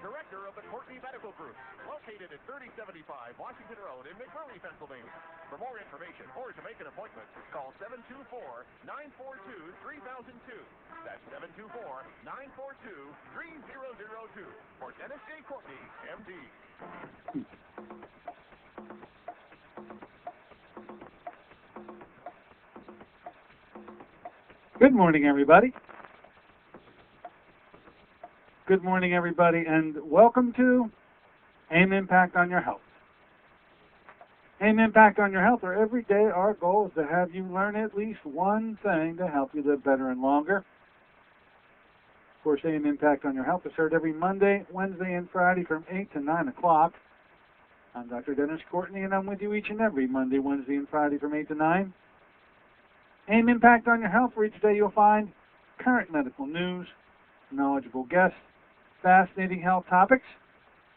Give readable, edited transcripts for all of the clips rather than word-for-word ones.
director of the Courtney Medical Group, located at 3075 Washington Road in McMurray, Pennsylvania. For more information or to make an appointment, call 724-942-3002. That's 724-942-3002 for Dennis J. Courtney, MD. Good morning, everybody. Good morning, everybody, and welcome to AIM Impact on Your Health. AIM Impact on Your Health, where every day our goal is to have you learn at least one thing to help you live better and longer. Of course, AIM Impact on Your Health is heard every Monday, Wednesday, and Friday from 8 to 9 o'clock. I'm Dr. Dennis Courtney, and I'm with you each and every Monday, Wednesday, and Friday from 8 to 9. AIM Impact on Your Health, where each day you'll find current medical news, knowledgeable guests, fascinating health topics,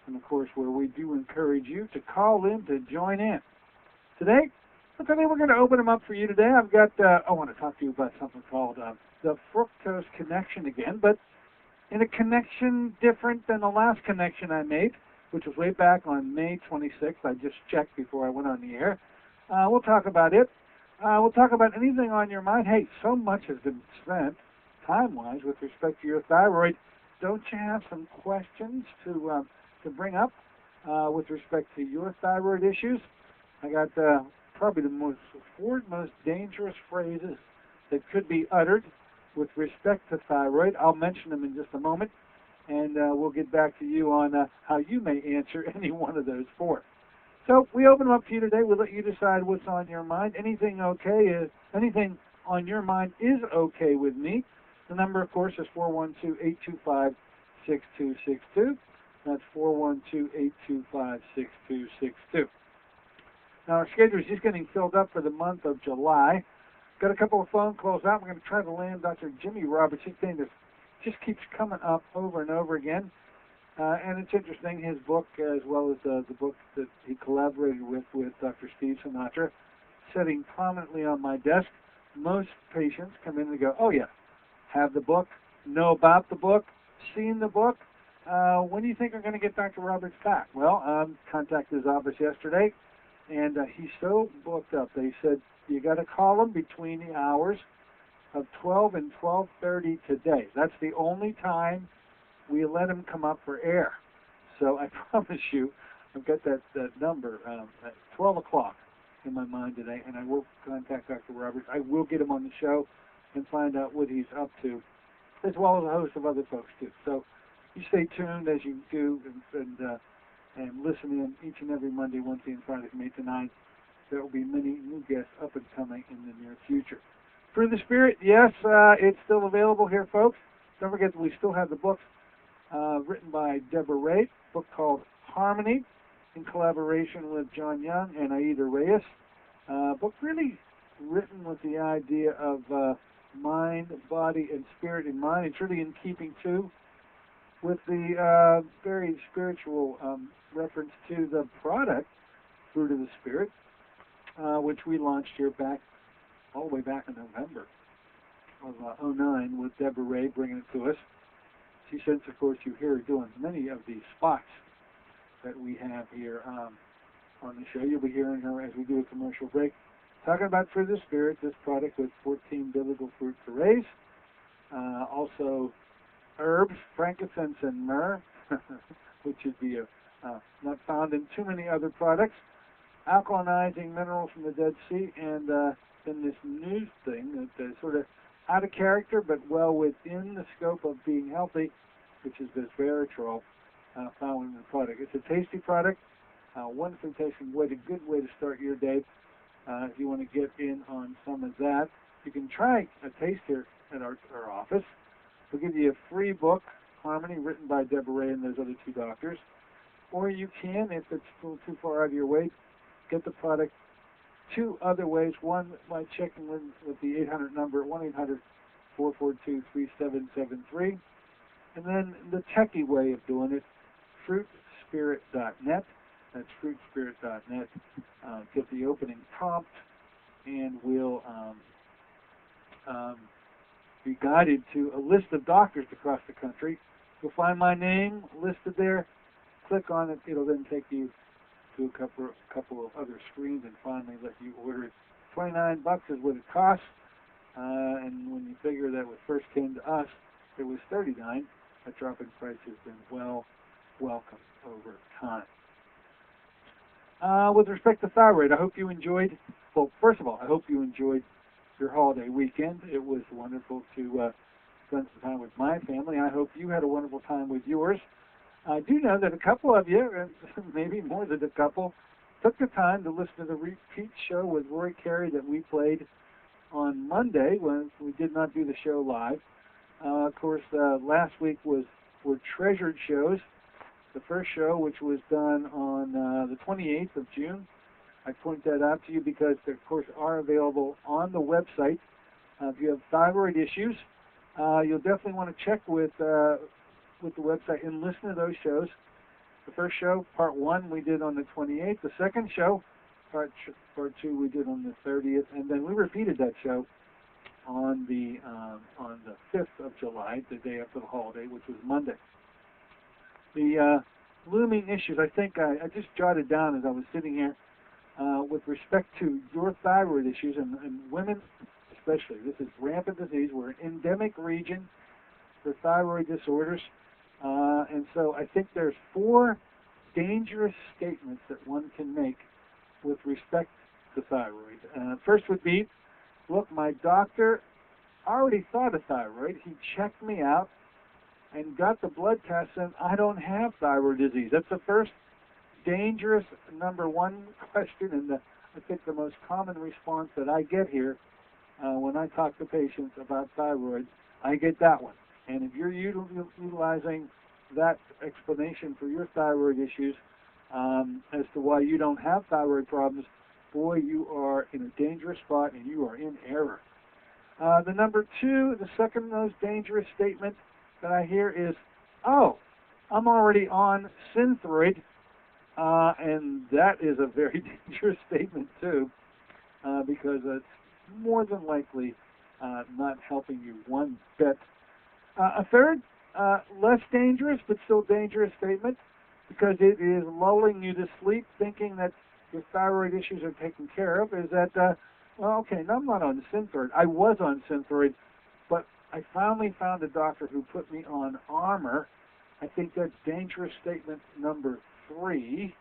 and of course where we do encourage you to call in to join in. Today we're going to open them up for you today. I want to talk to you about something called the fructose connection again, but in a connection different than the last connection I made, which was way back on May 26th. I just checked before I went on the air. We'll talk about it. We'll talk about anything on your mind. Hey, so much has been spent time-wise with respect to your thyroid. Don't you have some questions to bring up with respect to your thyroid issues? I got probably the four most dangerous phrases that could be uttered with respect to thyroid. I'll mention them in just a moment, and we'll get back to you on how you may answer any one of those four. So we open them up to you today. We'll let you decide what's on your mind. Anything on your mind is okay with me. The number, of course, is 412-825-6262. That's 412-825-6262. Now, our schedule is just getting filled up for the month of July. Got a couple of phone calls out. We're going to try to land Dr. Jimmy Roberts. His thing just keeps coming up over and over again. And it's interesting, his book, as well as the book that he collaborated with Dr. Steve Sinatra, sitting prominently on my desk. Most patients come in and go, oh, yeah, have the book, know about the book, seen the book. When do you think we're going to get Dr. Roberts back? Well, contacted his office yesterday, and he's so booked up. They said, you got to call him between the hours of 12 and 12:30 today. That's the only time we let him come up for air. So I promise you, I've got that number at 12 o'clock in my mind today, and I will contact Dr. Roberts. I will get him on the show and find out what he's up to, as well as a host of other folks, too. So you stay tuned as you do and listen in each and every Monday, Wednesday, and Friday from 8 to 9. There will be many new guests up and coming in the near future. Through the Spirit, yes, it's still available here, folks. Don't forget that we still have the books written by Deborah Ray, a book called Harmony, in collaboration with John Young and Aida Reyes. Book really written with the idea of mind, body, and spirit in mind. It's really in keeping, too, with the very spiritual reference to the product, Fruit of the Spirit, which we launched here all the way back in November of 2009 with Deborah Ray bringing it to us. She since, of course, you hear her doing many of these spots that we have here on the show. You'll be hearing her as we do a commercial break, talking about Fruit of the Spirit, this product with 14 biblical fruit purees. Also, herbs, frankincense, and myrrh, which would be not found in too many other products. Alkalinizing minerals from the Dead Sea, and then this new thing that is sort of out of character, but well within the scope of being healthy, which is this Veritrol found in the product. It's a tasty product, wonderfully tasting wood, a good way to start your day. If you want to get in on some of that, you can try a taste here at our office. We'll give you a free book, Harmony, written by Deborah Ray and those other two doctors. Or you can, if it's still too far out of your way, get the product two other ways. One, by checking with the 800 number, 1-800-442-3773. And then the techie way of doing it, fruitspirit.net. That's fruitspirit.net. Get the opening prompt, and we'll be guided to a list of doctors across the country You'll find my name listed there. Click on it. It'll then take you to a couple of other screens and finally let you order it. $29 is what it costs. And when you figure that when it first came to us, it was $39. That drop in price has been well welcomed over time. With respect to thyroid, I hope you enjoyed, well, first of all, I hope you enjoyed your holiday weekend. It was wonderful to spend some time with my family. I hope you had a wonderful time with yours. I do know that a couple of you, maybe more than a couple, took the time to listen to the repeat show with Roy Carey that we played on Monday when we did not do the show live. Of course, last week were treasured shows. The first show, which was done on the 28th of June. I point that out to you because they, of course, are available on the website. If you have thyroid issues, you'll definitely want to check with the website and listen to those shows. The first show, part 1, we did on the 28th. The second show, part 2, we did on the 30th, and then we repeated that show on the 5th of July, the day after the holiday, which was Monday. The looming issues, I think I just jotted down as I was sitting here, with respect to your thyroid issues, and women especially. This is rampant disease. We're an endemic region for thyroid disorders. And so I think there's 4 dangerous statements that one can make with respect to thyroid. First would be, look, my doctor already thought of thyroid. He checked me out and got the blood test, and I don't have thyroid disease. That's the first dangerous number 1 question, and I think the most common response that I get here when I talk to patients about thyroid, I get that one. And if you're utilizing that explanation for your thyroid issues as to why you don't have thyroid problems, boy, you are in a dangerous spot and you are in error. The number 2, the second most dangerous statement that I hear is, oh, I'm already on Synthroid, and that is a very dangerous statement too, because it's more than likely not helping you one bit. A third, less dangerous but still dangerous statement, because it is lulling you to sleep thinking that your thyroid issues are taken care of, is that, well, okay, no, I'm not on Synthroid. I was on Synthroid, but I finally found a doctor who put me on Armour. I think that's dangerous statement number 3.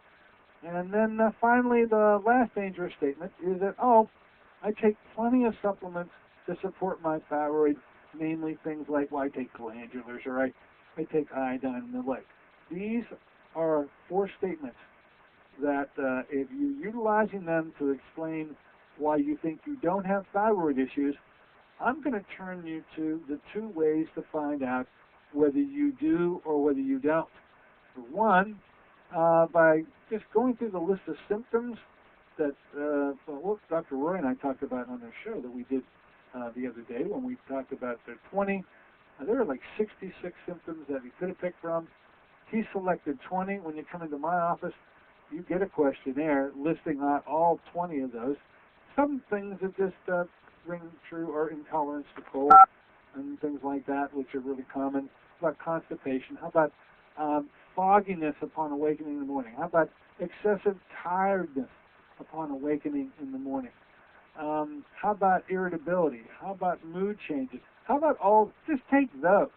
And then finally, the last dangerous statement is that, oh, I take plenty of supplements to support my thyroid, namely things like, well, I take glandulars, or I take iodine and the like. These are 4 statements that if you're utilizing them to explain why you think you don't have thyroid issues, I'm going to turn you to the 2 ways to find out whether you do or whether you don't. For one, by just going through the list of symptoms that Dr. Roy and I talked about on our show that we did the other day when we talked about the 20. There are like 66 symptoms that we could have picked from. He selected 20. When you come into my office, you get a questionnaire listing out all 20 of those. Some things that just ring true are intolerance to cold and things like that, which are really common. How about constipation? How about fogginess upon awakening in the morning? How about excessive tiredness upon awakening in the morning? How about irritability? How about mood changes? How about all? Just take those.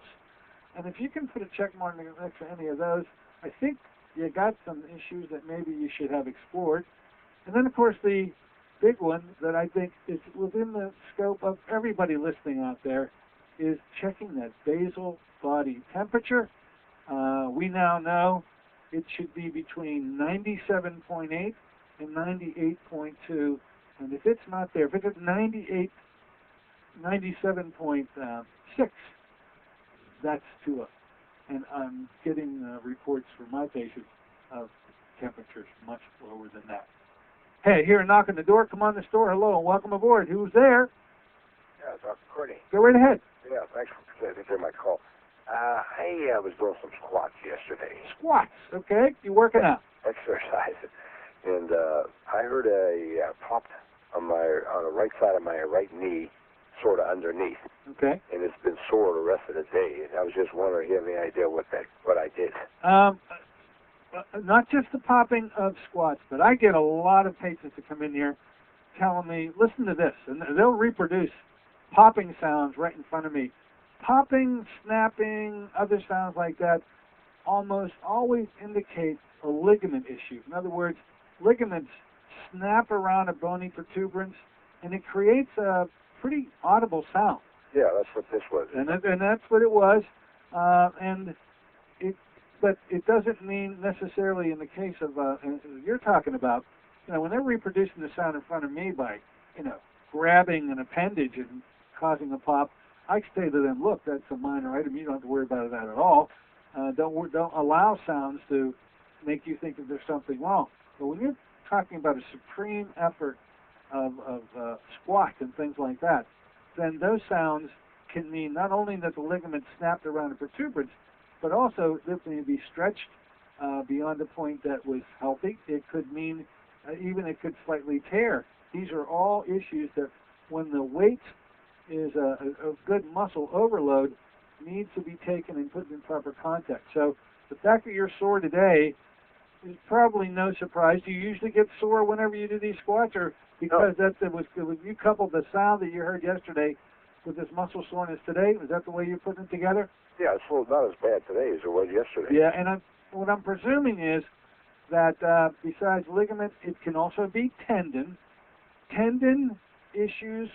And if you can put a check mark next to any of those, I think you got some issues that maybe you should have explored. And then, of course, the big one that I think is within the scope of everybody listening out there is checking that basal body temperature. We now know it should be between 97.8 and 98.2. And if it's not there, if it's at 97.6, that's too low. And I'm getting reports from my patients of temperatures much lower than that. Hey, here, knock on the door. Come on the store. Hello, and welcome aboard. Who's there? Yeah, Dr. Courtney. Go right ahead. Yeah, thanks for taking my call. I was doing some squats yesterday. Squats, okay. You working out? Exercise. And I heard a pop on the right side of my right knee, sort of underneath. Okay. And it's been sore the rest of the day. And I was just wondering, you have any idea what I did? Not just the popping of squats, but I get a lot of patients that come in here telling me, listen to this, and they'll reproduce popping sounds right in front of me. Popping, snapping, other sounds like that almost always indicate a ligament issue. In other words, ligaments snap around a bony protuberance, and it creates a pretty audible sound. Yeah, that's what this was. And that's what it was. But it doesn't mean necessarily in the case of you're talking about, when they're reproducing the sound in front of me by, grabbing an appendage and causing a pop, I say to them, look, that's a minor item. You don't have to worry about that at all. Don't allow sounds to make you think that there's something wrong. But when you're talking about a supreme effort of squat and things like that, then those sounds can mean not only that the ligament snapped around a protuberance, but also that they be stretched beyond the point that was healthy. It could mean even it could slightly tear. These are all issues that when the weight is a good muscle overload needs to be taken and put in proper context. So the fact that you're sore today is probably no surprise. Do you usually get sore whenever you do these squats, or because you coupled the sound that you heard yesterday with this muscle soreness today? Was that the way you're putting it together? Yeah, it's not as bad today as it was yesterday. Yeah, and what I'm presuming is that besides ligament, it can also be tendon. Tendon issues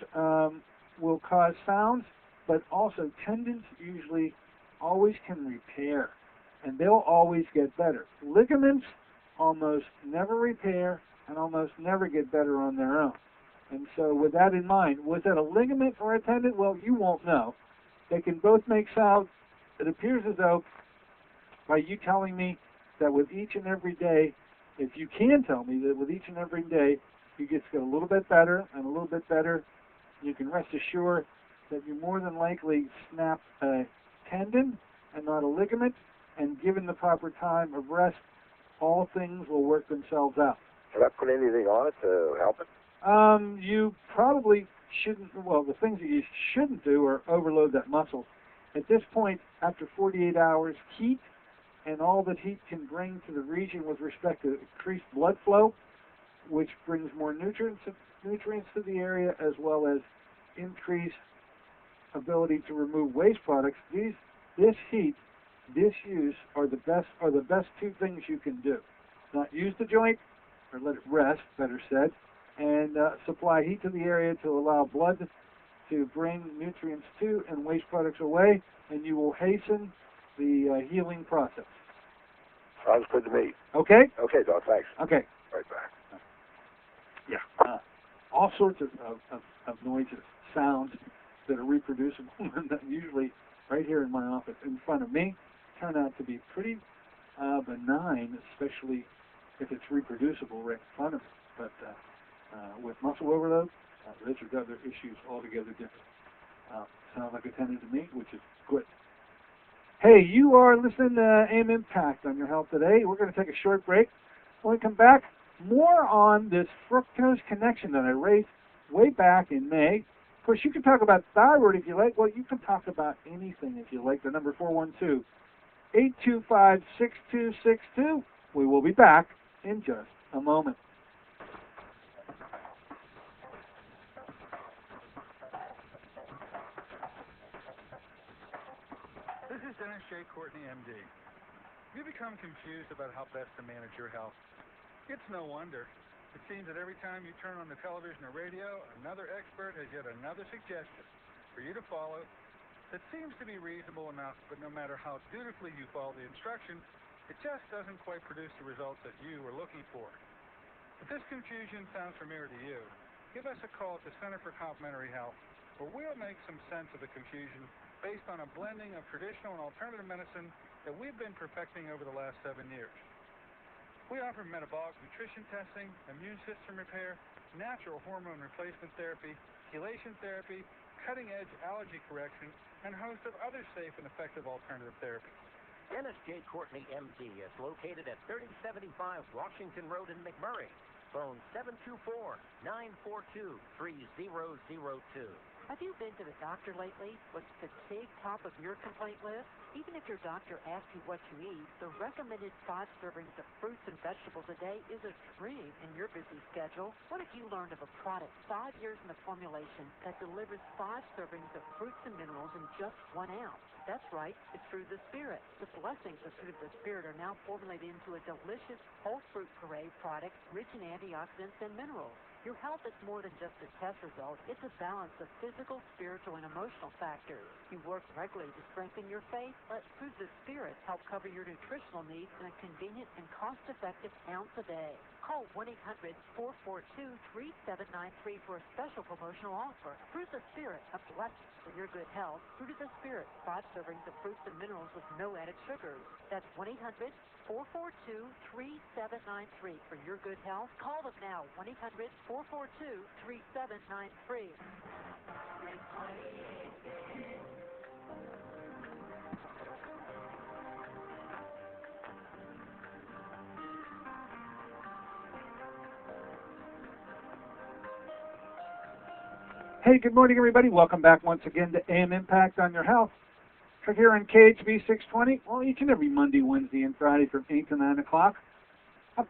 will cause sounds, but also tendons usually always can repair, and they'll always get better. Ligaments almost never repair and almost never get better on their own. And so with that in mind, was that a ligament or a tendon? Well, you won't know. They can both make sound. It appears as though by you telling me that with each and every day, if you can tell me that with each and every day, you get a little bit better and a little bit better, you can rest assured that you more than likely snapped a tendon and not a ligament, and given the proper time of rest, all things will work themselves out. Can I put anything on it to help it? You probably shouldn't. Well, the things that you shouldn't do are overload that muscle. At this point, after 48 hours, heat and all that heat can bring to the region with respect to increased blood flow, which brings more nutrients to the area, as well as increased ability to remove waste products. This heat, disuse are the best two things you can do. Not use the joint, or let it rest, better said, and supply heat to the area to allow blood to bring nutrients to and waste products away, and you will hasten the healing process. Sounds good to me. Okay? Okay, Doc, thanks. Okay. Right back. Yeah. All sorts of noises, sounds that are reproducible, and that usually right here in my office in front of me turn out to be pretty benign, especially if it's reproducible right in front of me. But with muscle overload, those are other issues altogether different. Sounds like a tendon to me, which is good. Hey, you are listening to AM Impact on your health today. We're going to take a short break. When we come back, more on this fructose connection that I raised way back in May. Of course, you can talk about thyroid if you like. Well, you can talk about anything if you like. The number 412-825-6262. We will be back in just a moment. This is Dennis J. Courtney, MD. You become confused about how best to manage your health. It's no wonder. It seems that every time you turn on the television or radio, another expert has yet another suggestion for you to follow that seems to be reasonable enough, but no matter how dutifully you follow the instructions, it just doesn't quite produce the results that you were looking for. If this confusion sounds familiar to you, give us a call at the Center for Complementary Health, where we'll make some sense of the confusion based on a blending of traditional and alternative medicine that we've been perfecting over the last 7 years. We offer metabolic nutrition testing, immune system repair, natural hormone replacement therapy, chelation therapy, cutting-edge allergy correction, and a host of other safe and effective alternative therapies. Dennis J. Courtney, MD, is located at 3075 Washington Road in McMurray. Phone 724-942-3002. Have you been to the doctor lately? Was fatigue top of your complaint list? Even if your doctor asks you what you eat, the recommended 5 servings of fruits and vegetables a day is a dream in your busy schedule. What if you learned of a product 5 years in the formulation that delivers 5 servings of fruits and minerals in just 1 ounce? That's right, it's Fruit of the Spirit. The blessings of Fruit of the Spirit are now formulated into a delicious whole fruit puree product rich in antioxidants and minerals. Your health is more than just a test result. It's a balance of physical, spiritual, and emotional factors. You work regularly to strengthen your faith. Let Fruit of the Spirit help cover your nutritional needs in a convenient and cost-effective ounce a day. Call 1-800-442-3793 for a special promotional offer. Fruit of the Spirit, a blessing for your good health. Fruit of the Spirit, 5 servings of fruits and minerals with no added sugars. That's 1-800-442-3793 for your good health. Call them now, 1-800-442-3793. Hey, good morning, everybody. Welcome back once again to AM Impact on Your Health. Right here on KHB 620, well, each and every Monday, Wednesday, and Friday from 8 to 9 o'clock. I'm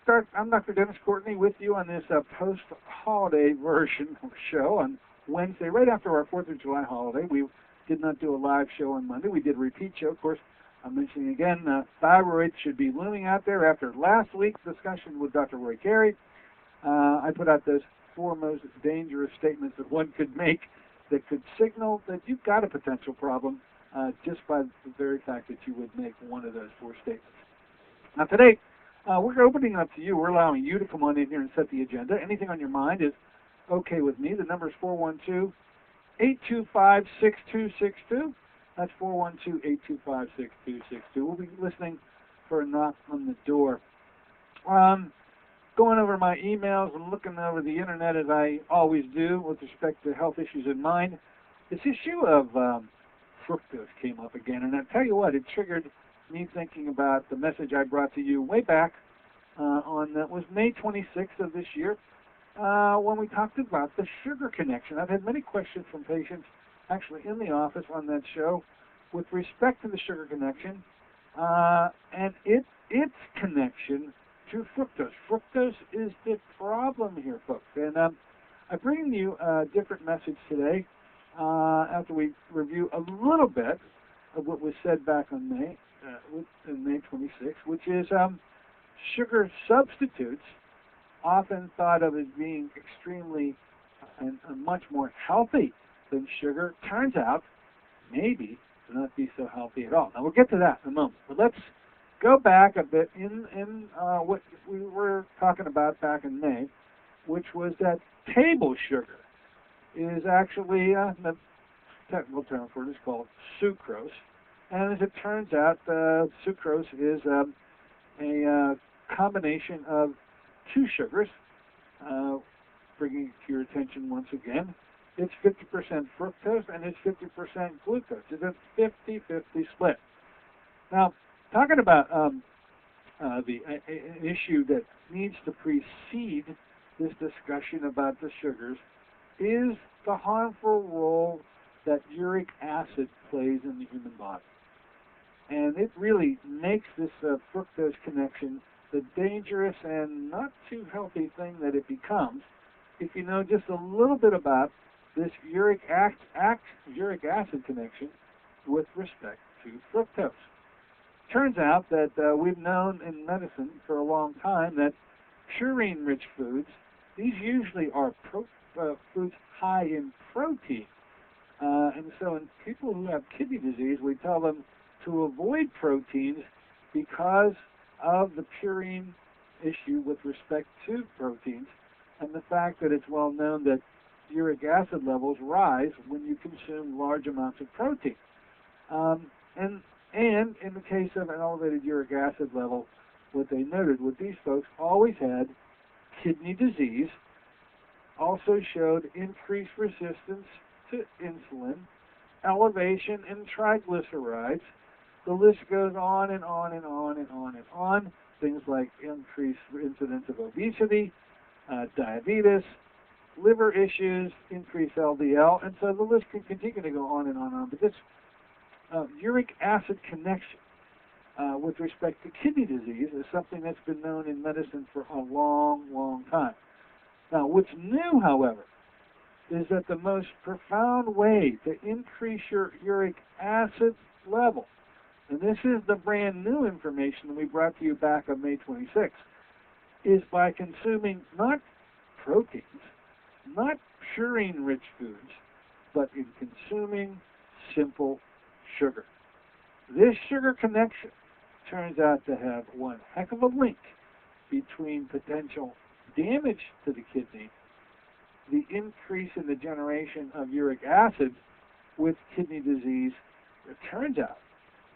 Dr. Dennis Courtney with you on this post-holiday version of the show on Wednesday, right after our 4th of July holiday. We did not do a live show on Monday. We did a repeat show. Of course, I'm mentioning again, thyroid should be looming out there after last week's discussion with Dr. Roy Carey. I put out those 4 most dangerous statements that one could make that could signal that you've got a potential problem just by the very fact that you would make one of those 4 statements. Now today, we're opening it up to you. We're allowing you to come on in here and set the agenda. Anything on your mind is okay with me. The number is 412-825-6262. That's 412-825-6262. We'll be listening for a knock on the door. Going over my emails and looking over the internet as I always do with respect to health issues in mind. This issue of fructose came up again, and I tell you what, it triggered me thinking about the message I brought to you way back on that was May 26th of this year when we talked about the sugar connection. I've had many questions from patients actually in the office on that show with respect to the sugar connection and its connection to fructose. Fructose is the problem here, folks. And I bring you a different message today after we review a little bit of what was said back on May 26th, which is sugar substitutes, often thought of as being extremely and much more healthy than sugar, turns out maybe to not be so healthy at all. Now, we'll get to that in a moment, but let's go back a bit in what we were talking about back in May, which was that table sugar is actually, the technical term for it is called sucrose. And as it turns out, sucrose is a combination of 2 sugars. Bringing it to your attention once again, it's 50% fructose and it's 50% glucose. It's a 50-50 split. Now, talking about an issue that needs to precede this discussion about the sugars is the harmful role that uric acid plays in the human body. And it really makes this fructose connection the dangerous and not too healthy thing that it becomes if you know just a little bit about this uric acid connection with respect to fructose. Turns out that we've known in medicine for a long time that purine-rich foods, these usually are foods high in protein. And so in people who have kidney disease, we tell them to avoid proteins because of the purine issue with respect to proteins and the fact that it's well known that uric acid levels rise when you consume large amounts of protein. And in the case of an elevated uric acid level, what they noted was these folks always had kidney disease, also showed increased resistance to insulin, elevation in triglycerides. The list goes on and on and on and on and on. Things like increased incidence of obesity, diabetes, liver issues, increased LDL, and so the list can continue to go on and on and on. But this uric acid connection with respect to kidney disease is something that's been known in medicine for a long, long time. Now, what's new, however, is that the most profound way to increase your uric acid level, and this is the brand new information we brought to you back on May 26th, is by consuming not proteins, not purine-rich foods, but in consuming simple sugar. This sugar connection turns out to have one heck of a link between potential damage to the kidney, the increase in the generation of uric acid with kidney disease. It turns out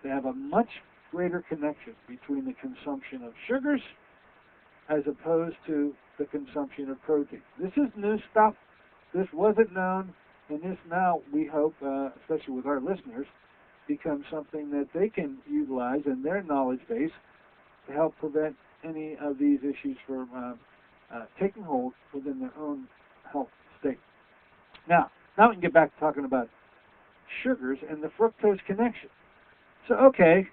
to have a much greater connection between the consumption of sugars as opposed to the consumption of protein. This is new stuff. This wasn't known, and this now, we hope, especially with our listeners, becomes something that they can utilize in their knowledge base to help prevent any of these issues from taking hold within their own health state. Now we can get back to talking about sugars and the fructose connection. So, okay,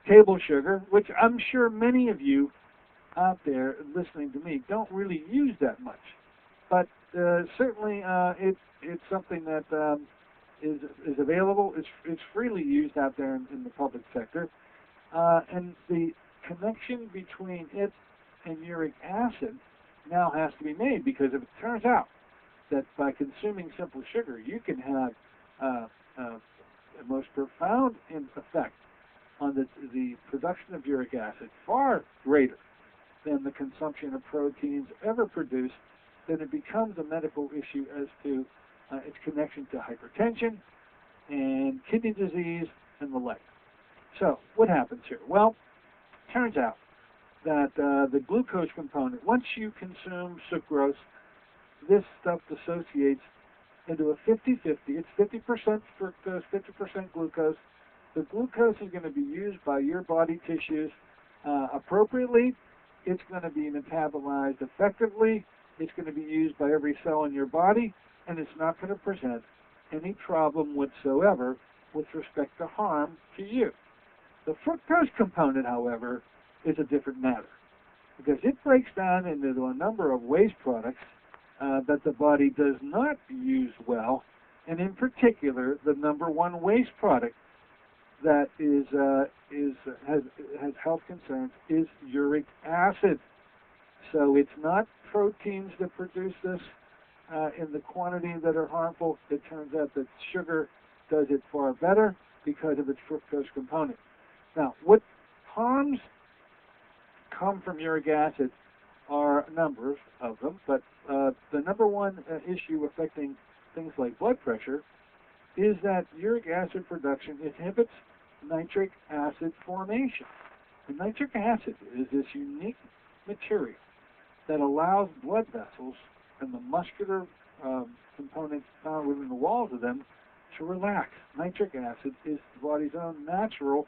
table sugar, which I'm sure many of you out there listening to me don't really use that much, but certainly it's something that is available. It's freely used out there in the public sector, and the connection between it and uric acid now has to be made, because if it turns out that by consuming simple sugar you can have the most profound effect on the production of uric acid, far greater than the consumption of proteins ever produced, then it becomes a medical issue as to its connection to hypertension and kidney disease and the like. So what happens here? Well, it turns out that the glucose component, once you consume sucrose, this stuff dissociates into a 50-50. It's 50% fructose, 50% glucose. The glucose is going to be used by your body tissues appropriately. It's going to be metabolized effectively. It's going to be used by every cell in your body, and it's not going to present any problem whatsoever with respect to harm to you. The fructose component, however, is a different matter, because it breaks down into a number of waste products that the body does not use well, and in particular, the number one waste product that has health concerns is uric acid. So it's not proteins that produce this in the quantity that are harmful. It turns out that sugar does it far better because of its fructose component. Now, what harms come from uric acid are a number of them, but the number one issue affecting things like blood pressure is that uric acid production inhibits nitric acid formation. And nitric acid is this unique material that allows blood vessels and the muscular components found within the walls of them to relax. Nitric acid is the body's own natural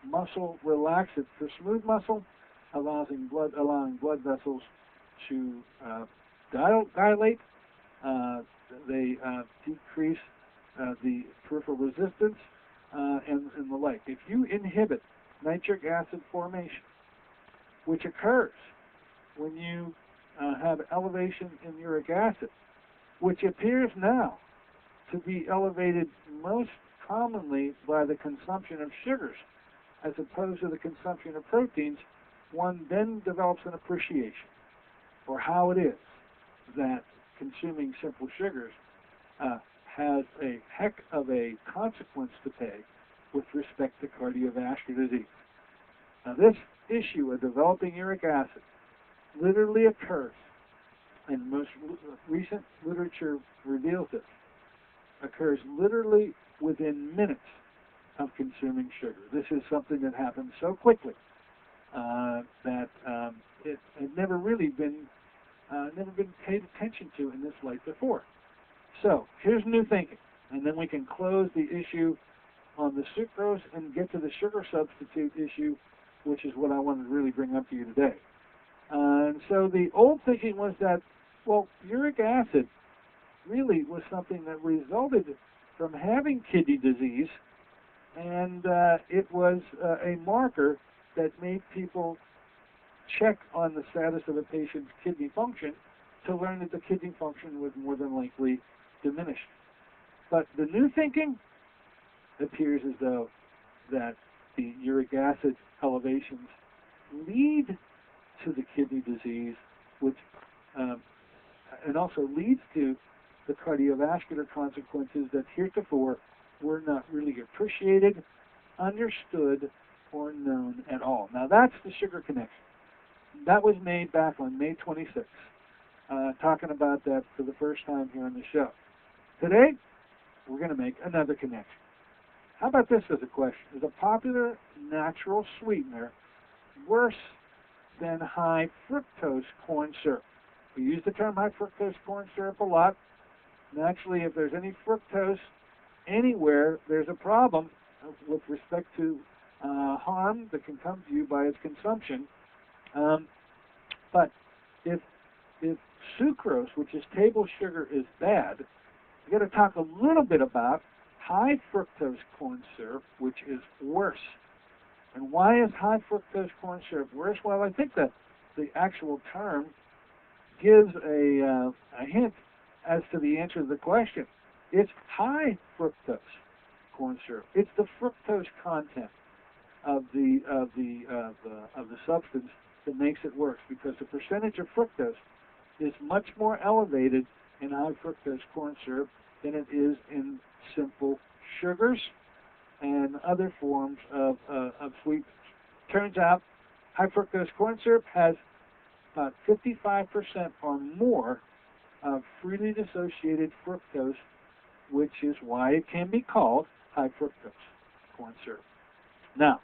muscle relaxant. For smooth muscle, allowing blood vessels to dilate. They decrease the peripheral resistance and the like. If you inhibit nitric acid formation, which occurs when you have elevation in uric acid, which appears now to be elevated most commonly by the consumption of sugars as opposed to the consumption of proteins, one then develops an appreciation for how it is that consuming simple sugars has a heck of a consequence to pay with respect to cardiovascular disease. Now, this issue of developing uric acid literally occurs, and the most recent literature reveals this, occurs literally within minutes of consuming sugar. This is something that happens so quickly that it had never really been paid attention to in this light before. So here's new thinking, and then we can close the issue on the sucrose and get to the sugar substitute issue, which is what I wanted to really bring up to you today. And so the old thinking was that, well, uric acid really was something that resulted from having kidney disease, and it was a marker that made people check on the status of a patient's kidney function to learn that the kidney function was more than likely diminished. But the new thinking appears as though that the uric acid elevations lead to the kidney disease, which and also leads to the cardiovascular consequences that heretofore were not really appreciated, understood, or known at all. Now that's the sugar connection. That was made back on May 26th, talking about that for the first time here on the show. Today, we're going to make another connection. How about this as a question? Is a popular natural sweetener worse than high fructose corn syrup? We use the term high fructose corn syrup a lot. Naturally, if there's any fructose anywhere, there's a problem with respect to harm that can come to you by its consumption. But if sucrose, which is table sugar, is bad, we've got to talk a little bit about high fructose corn syrup, which is worse. And why is high fructose corn syrup worse? Well, I think that the actual term gives a hint as to the answer to the question. It's high fructose corn syrup. It's the fructose content of the substance that makes it worse, because the percentage of fructose is much more elevated in high fructose corn syrup than it is in simple sugars and other forms of sweeteners. Turns out high fructose corn syrup has about 55% or more of freely dissociated fructose, which is why it can be called high fructose corn syrup. Now,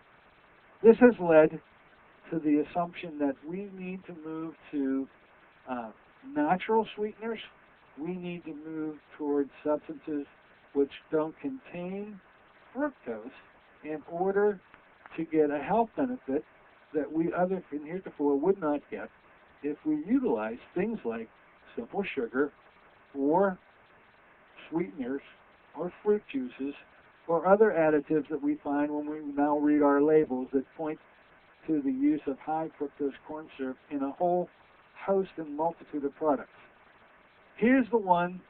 this has led to the assumption that we need to move to natural sweeteners. We need to move towards substances which don't contain fructose in order to get a health benefit that we other than heretofore would not get if we utilize things like simple sugar or sweeteners or fruit juices or other additives that we find when we now read our labels that point to the use of high fructose corn syrup in a whole host and multitude of products. Here's the one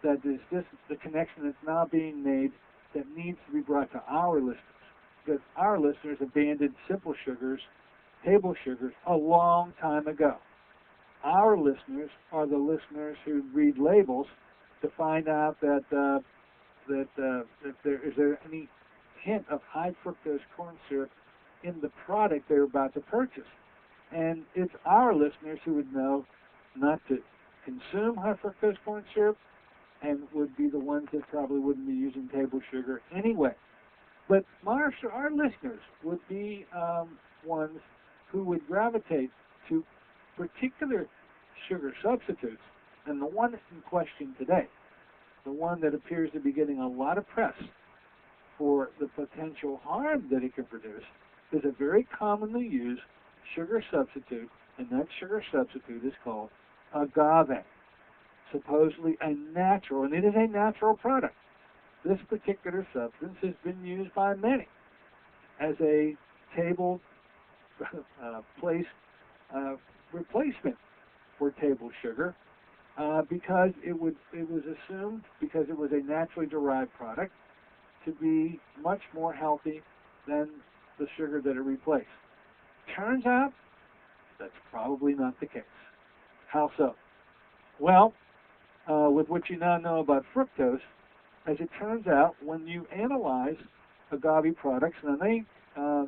that is the connection that's now being made that needs to be brought to our listeners, because our listeners abandoned simple sugars, table sugars, a long time ago. Our listeners are the listeners who read labels to find out that is there any hint of high fructose corn syrup in the product they're about to purchase. And it's our listeners who would know not to consume high fructose corn syrup and would be the ones that probably wouldn't be using table sugar anyway. But our listeners would be ones who would gravitate to particular sugar substitutes. And the one in question today, the one that appears to be getting a lot of press for the potential harm that it can produce, is a very commonly used sugar substitute, and that sugar substitute is called agave. Supposedly a natural, and it is a natural product. This particular substance has been used by many as a table place replacement for table sugar because it was assumed, because it was a naturally derived product, to be much more healthy than the sugar that it replaced. Turns out that's probably not the case. How so? Well, with what you now know about fructose, as it turns out, when you analyze agave products, and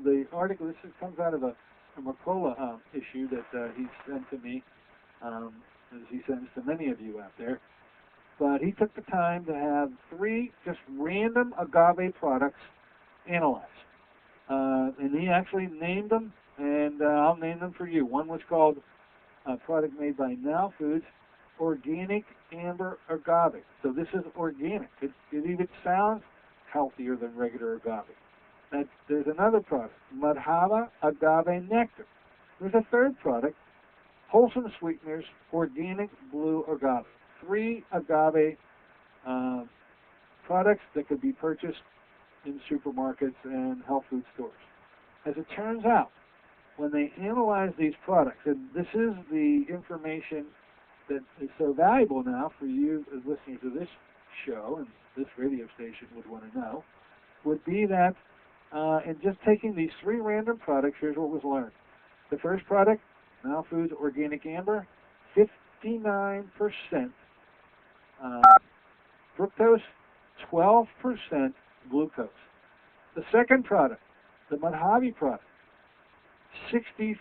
the article, this comes out of a Mercola issue that he sent to me, as he sends to many of you out there, but he took the time to have 3 just random agave products analyzed. And he actually named them, and I'll name them for you. One was called a product made by Now Foods, Organic Amber Agave. So this is organic. It even sounds healthier than regular agave. There's another product, Madhava Agave Nectar. There's a third product, Wholesome Sweeteners, Organic Blue Agave. 3 agave products that could be purchased in supermarkets and health food stores. As it turns out, when they analyze these products, and this is the information that is so valuable now for you as listeners to this show and this radio station would want to know, would be that in just taking these 3 random products, here's what was learned. The first product, Now Foods Organic Amber, 59% fructose, 12% glucose. The second product, the Mojave product, 63%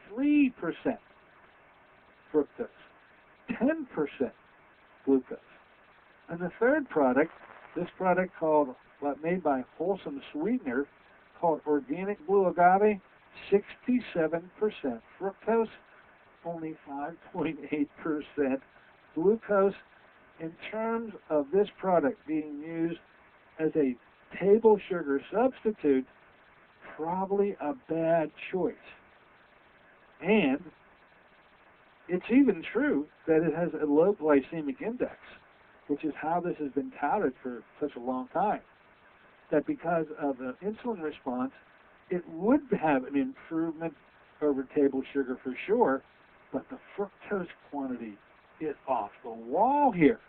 fructose, 10% glucose. And the third product, this product made by Wholesome Sweetener, called Organic Blue Agave, 67% fructose, only 5.8% glucose. In terms of this product being used as a table sugar substitute, probably a bad choice. And it's even true that it has a low glycemic index, which is how this has been touted for such a long time, that because of the insulin response, it would have an improvement over table sugar for sure, but the fructose quantity is off the wall here,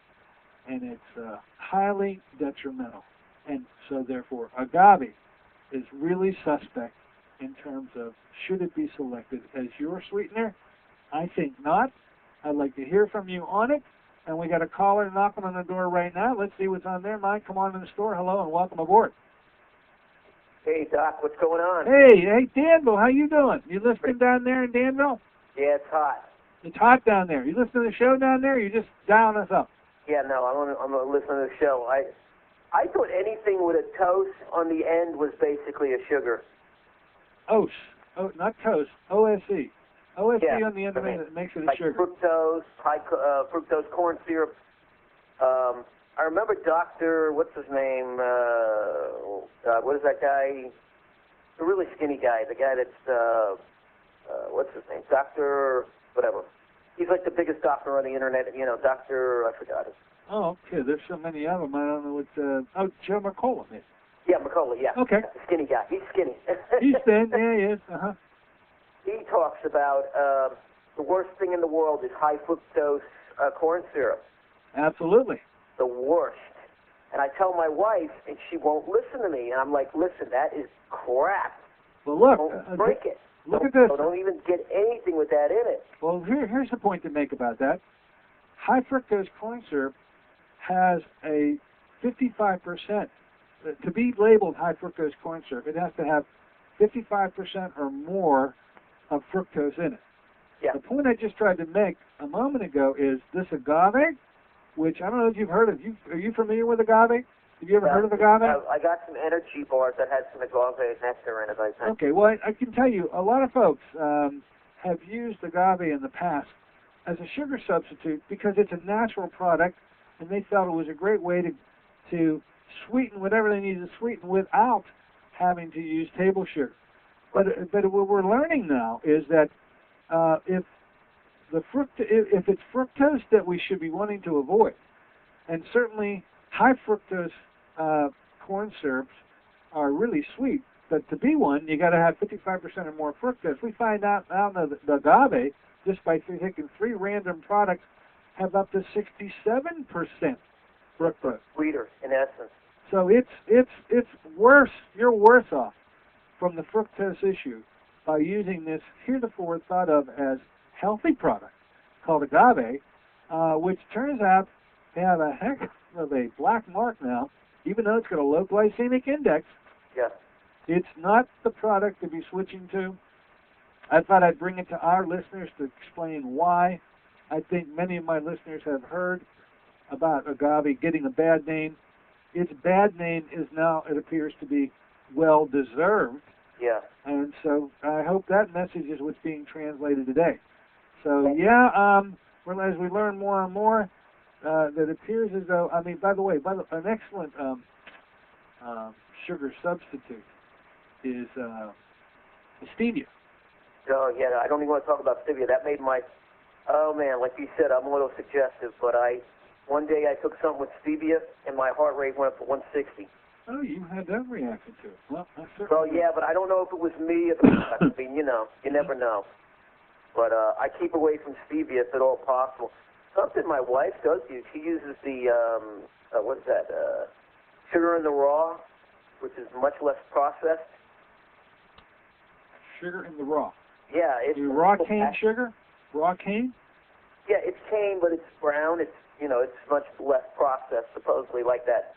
and it's highly detrimental. And so therefore, agave is really suspect in terms of should it be selected as your sweetener. I think not. I'd like to hear from you on it. And we got a caller knocking on the door right now. Let's see what's on their mind. Come on in the store. Hello and welcome aboard. Hey, Doc, what's going on? Hey, Danville, how you doing? You listening down there in Danville? Yeah, it's hot. It's hot down there. You listening to the show down there, or you just dialing us up? Yeah, no, I'm listening to the show. I thought anything with a toast on the end was basically a sugar. OSE. Oh, not toast. OSE. OSE yeah, on the end of it that makes it a like sugar. Fructose, fructose corn syrup. I remember Dr. What's his name? What is that guy? The really skinny guy. The guy that's what's his name? Dr. whatever. He's like the biggest doctor on the internet. You know, Dr. I forgot it. Oh, okay. There's so many of them. I don't know what. Joe McCullough. Yeah, McCullough. Yeah. Okay. The skinny guy. He's skinny. He's thin. Yeah, he is. He talks about the worst thing in the world is high fructose corn syrup. Absolutely. The worst. And I tell my wife, and she won't listen to me. And I'm like, listen, that is crap. Well, look. Don't drink it. Look at this. Don't even get anything with that in it. Well, here's the point to make about that. High fructose corn syrup has a 55%. To be labeled high fructose corn syrup, it has to have 55% or more of fructose in it. Yeah. The point I just tried to make a moment ago is this agave, which I don't know if you've heard of. Are you familiar with agave? Have you ever heard of agave? I got some energy bars that had some agave nectar in it, I think. Okay, well, I can tell you, a lot of folks have used agave in the past as a sugar substitute because it's a natural product, and they felt it was a great way to sweeten whatever they needed to sweeten without having to use table sugar. But what we're learning now is that if it's fructose that we should be wanting to avoid, and certainly high fructose corn syrups are really sweet, but to be one, you got to have 55% or more fructose. We find out now that the agave, just by taking 3 random products, have up to 67% fructose. Sweeter, in essence. So it's worse. You're worse off from the fructose issue by using this heretofore thought of as healthy product called agave, which turns out to have a heck of a black mark now, even though it's got a low glycemic index. Yeah. It's not the product to be switching to. I thought I'd bring it to our listeners to explain why. I think many of my listeners have heard about agave getting a bad name. Its bad name is now, it appears to be, well-deserved. Yeah. And so I hope that message is what's being translated today. So, yeah, as we learn more and more, that appears as though, I mean, by the way, an excellent sugar substitute is stevia. Oh, yeah, I don't even want to talk about stevia. That made my, oh, man, like you said, I'm a little suggestive, but I one day I took something with stevia, and my heart rate went up to 160. Oh, you had that reaction to it. Well, that's certainly... Well, yeah, but I don't know if it was me. I mean, you know, you never know. But I keep away from stevia if at all possible. Something my wife does use, she uses the, what is that, sugar in the raw, which is much less processed. Sugar in the raw. Yeah. It's raw cane sugar? Raw cane? Yeah, it's cane, but it's brown. It's, you know, it's much less processed, supposedly, like that,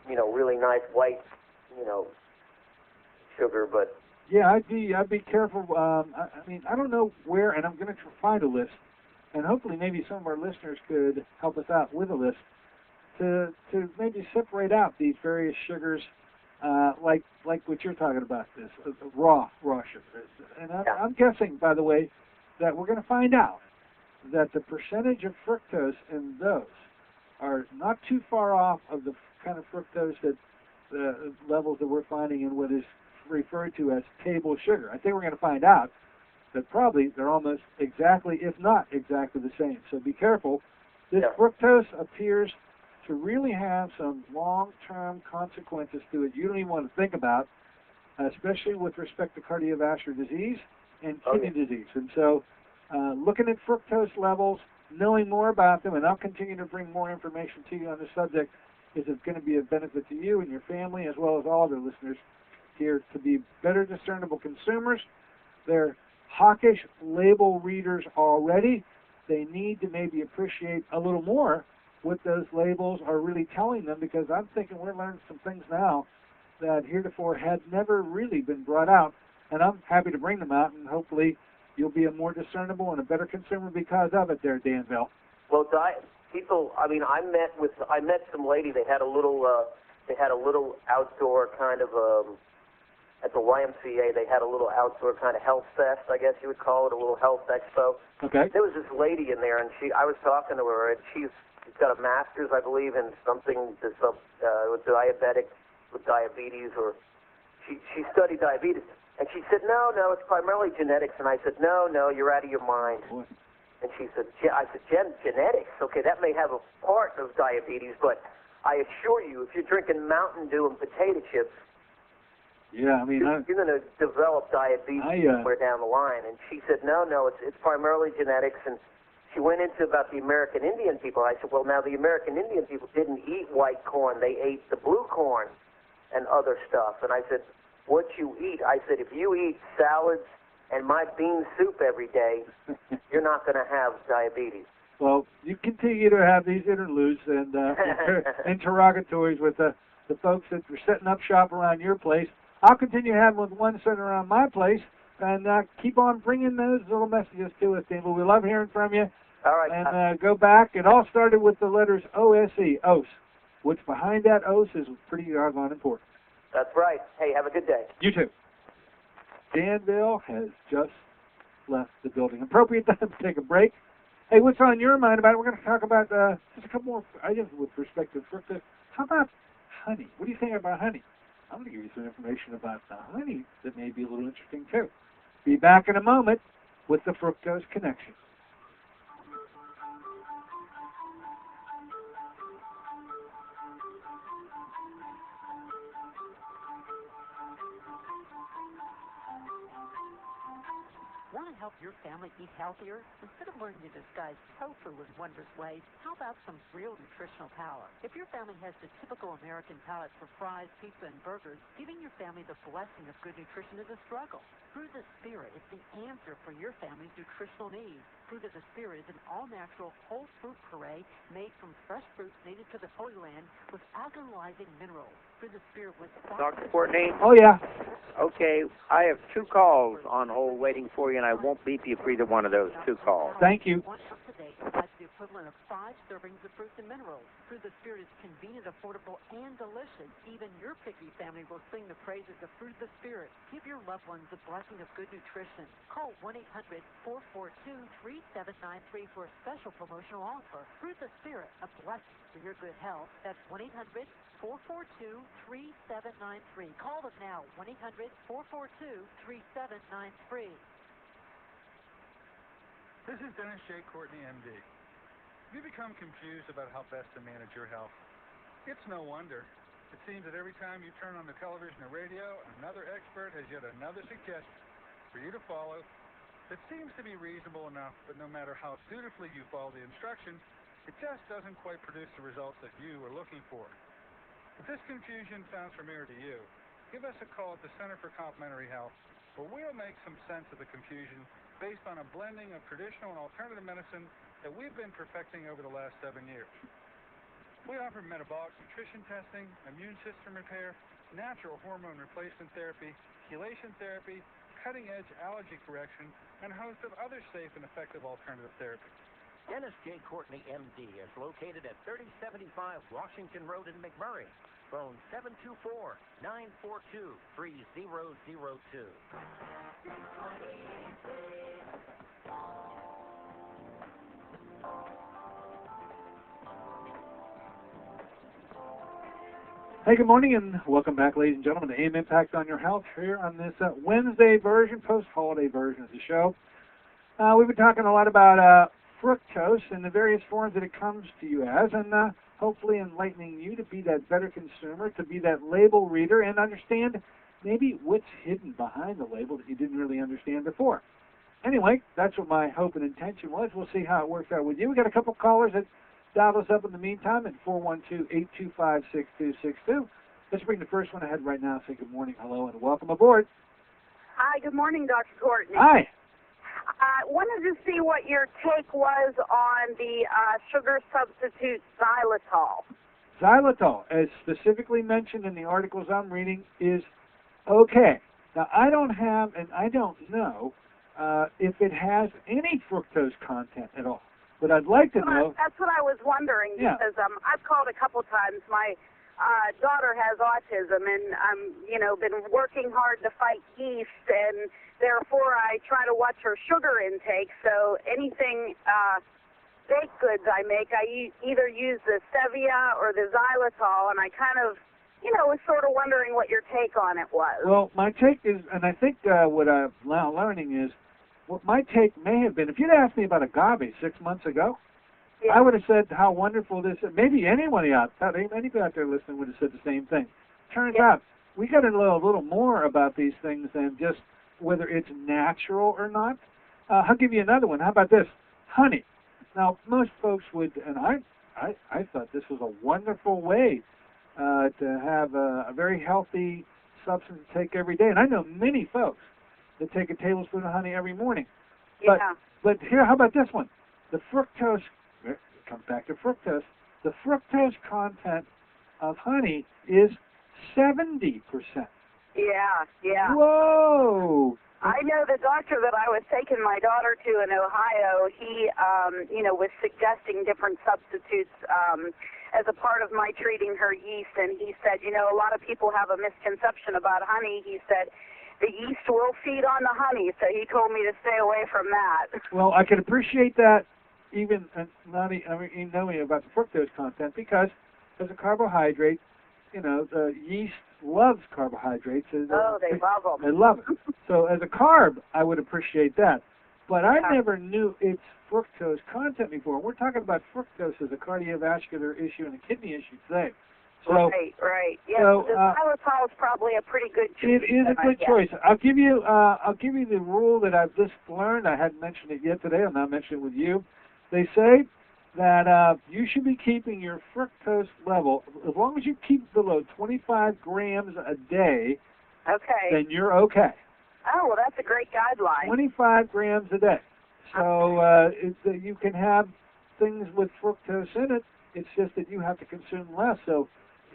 you know, really nice white, you know, sugar, but... Yeah, I'd be careful. I mean, I don't know where, and I'm going to find a list, and hopefully maybe some of our listeners could help us out with a list to maybe separate out these various sugars, like what you're talking about, this raw sugar. And I'm guessing, by the way, that we're going to find out that the percentage of fructose in those are not too far off of the kind of fructose that levels that we're finding in what is referred to as table sugar. I think we're going to find out that probably they're almost exactly, if not exactly the same. So be careful. This fructose appears to really have some long-term consequences to it you don't even want to think about, especially with respect to cardiovascular disease and kidney disease. And so looking at fructose levels, knowing more about them, and I'll continue to bring more information to you on this subject, is it's going to be a benefit to you and your family as well as all other listeners here to be better discernible consumers. They're hawkish label readers already. They need to maybe appreciate a little more what those labels are really telling them, because I'm thinking we're learning some things now that heretofore had never really been brought out, and I'm happy to bring them out, and hopefully you'll be a more discernible and a better consumer because of it there, Danville. Well, people, I mean, I met some lady, they had a little outdoor kind of, at the YMCA, they had a little outdoor kind of health fest, I guess you would call it, a little health expo. Okay. There was this lady in there, and I was talking to her, and she's got a master's, I believe, in something with diabetes, or she studied diabetes. And she said, no, it's primarily genetics. And I said, no, you're out of your mind. Boy. And she said, genetics? Okay, that may have a part of diabetes, but I assure you, if you're drinking Mountain Dew and potato chips, yeah, I mean, you're going to develop diabetes somewhere down the line. And she said, no, it's primarily genetics. And she went into about the American Indian people. I said, well, now the American Indian people didn't eat white corn. They ate the blue corn and other stuff. And I said, what you eat, I said, if you eat salads and my bean soup every day, you're not going to have diabetes. Well, you continue to have these interludes and interrogatories with the folks that are setting up shop around your place. I'll continue having with one sitting around my place, and keep on bringing those little messages to us, Dave. We love hearing from you. All right. And go back. It all started with the letters OSE, OS. What's behind that OS is pretty doggone important. That's right. Hey, have a good day. You too. Danville has just left the building. Appropriate time to take a break. Hey, what's on your mind about it? We're going to talk about just a couple more items with respect to fructose. How about honey? What do you think about honey? I'm going to give you some information about the honey that may be a little interesting too. Be back in a moment with the Fructose Connection. Want to help your family eat healthier? Instead of learning to disguise tofu with wondrous ways, how about some real nutritional power? If your family has the typical American palate for fries, pizza, and burgers, giving your family the blessing of good nutrition is a struggle. Fruit of the Spirit is the answer for your family's nutritional needs. Fruit of the Spirit is an all-natural whole fruit puree made from fresh fruits native to the Holy Land with alkalizing minerals. Fruit of the Spirit was... Dr. Courtney? Oh, yeah. Okay, I have 2 calls on hold waiting for you, and I won't beep you for either one of those 2 calls. Thank you. One cup today provides the equivalent of 5 servings of fruits and minerals. Fruit of the Spirit is convenient, affordable, and delicious. Even your picky family will sing the praises of Fruit of the Spirit. Give your loved ones the blessing of good nutrition. Call 1-800-442-3793 for a special promotional offer. Fruit of the Spirit, a blessing for your good health. That's 1-800-442-3793. Call them now, 1-800-442-3793. This is Dennis J. Courtney, MD. Have you become confused about how best to manage your health? It's no wonder. It seems that every time you turn on the television or radio, another expert has yet another suggestion for you to follow that seems to be reasonable enough, but no matter how dutifully you follow the instructions, it just doesn't quite produce the results that you are looking for. If this confusion sounds familiar to you, give us a call at the Center for Complementary Health, where we'll make some sense of the confusion based on a blending of traditional and alternative medicine that we've been perfecting over the last 7 years. We offer metabolic nutrition testing, immune system repair, natural hormone replacement therapy, chelation therapy, cutting-edge allergy correction, and a host of other safe and effective alternative therapies. Dennis J. Courtney, M.D. is located at 3075 Washington Road in McMurray. Phone 724-942-3002. Hey, good morning, and welcome back, ladies and gentlemen, to AIM Impact on Your Health here on this Wednesday version, post-holiday version of the show. We've been talking a lot about fructose and the various forms that it comes to you as, and hopefully enlightening you to be that better consumer, to be that label reader, and understand maybe what's hidden behind the label that you didn't really understand before. Anyway, that's what my hope and intention was. We'll see how it works out with you. We got a couple callers that dial us up in the meantime at 412-825-6262. Let's bring the first one ahead right now. Say good morning, hello, and welcome aboard. Hi, good morning, Dr. Courtney. Hi. I wanted to see what your take was on the sugar substitute xylitol. Xylitol, as specifically mentioned in the articles I'm reading, is okay. Now, I don't have, and I don't know if it has any fructose content at all. But I'd like to know. That's what I was wondering, because I've called a couple times. My daughter has autism, and I'm, been working hard to fight yeast, and therefore I try to watch her sugar intake. So anything baked goods I make, I either use the stevia or the xylitol, and I kind of, was sort of wondering what your take on it was. Well, my take is, and I think what I'm now learning is, what my take may have been, if you'd asked me about AGAVE 6 months ago, I would have said how wonderful this is. Maybe anybody out there listening would have said the same thing. Turns out, we got to know a little more about these things than just whether it's natural or not. I'll give you another one. How about this? Honey. Now, most folks would, and I thought this was a wonderful way to have a very healthy substance to take every day. And I know many folks that take a tablespoon of honey every morning. But here, how about this one? The fructose, it comes back to fructose, the fructose content of honey is 70%. Yeah. Whoa! I know the doctor that I was taking my daughter to in Ohio, he, was suggesting different substitutes as a part of my treating her yeast, and he said, a lot of people have a misconception about honey. He said, the yeast will feed on the honey, so he told me to stay away from that. Well, I can appreciate that, even knowing about the fructose content, because as a carbohydrate, the yeast loves carbohydrates. They love them. They love it. So as a carb, I would appreciate that. But I never knew its fructose content before. We're talking about fructose as a cardiovascular issue and a kidney issue today. So, right. Yeah, so, the xylitol is probably a pretty good choice. It is a good choice. I'll give you the rule that I've just learned. I hadn't mentioned it yet today. I'll now mention it with you. They say that you should be keeping your fructose level, as long as you keep below 25 grams a day, then you're okay. Oh, well, that's a great guideline. 25 grams a day. So you can have things with fructose in it. It's just that you have to consume less. So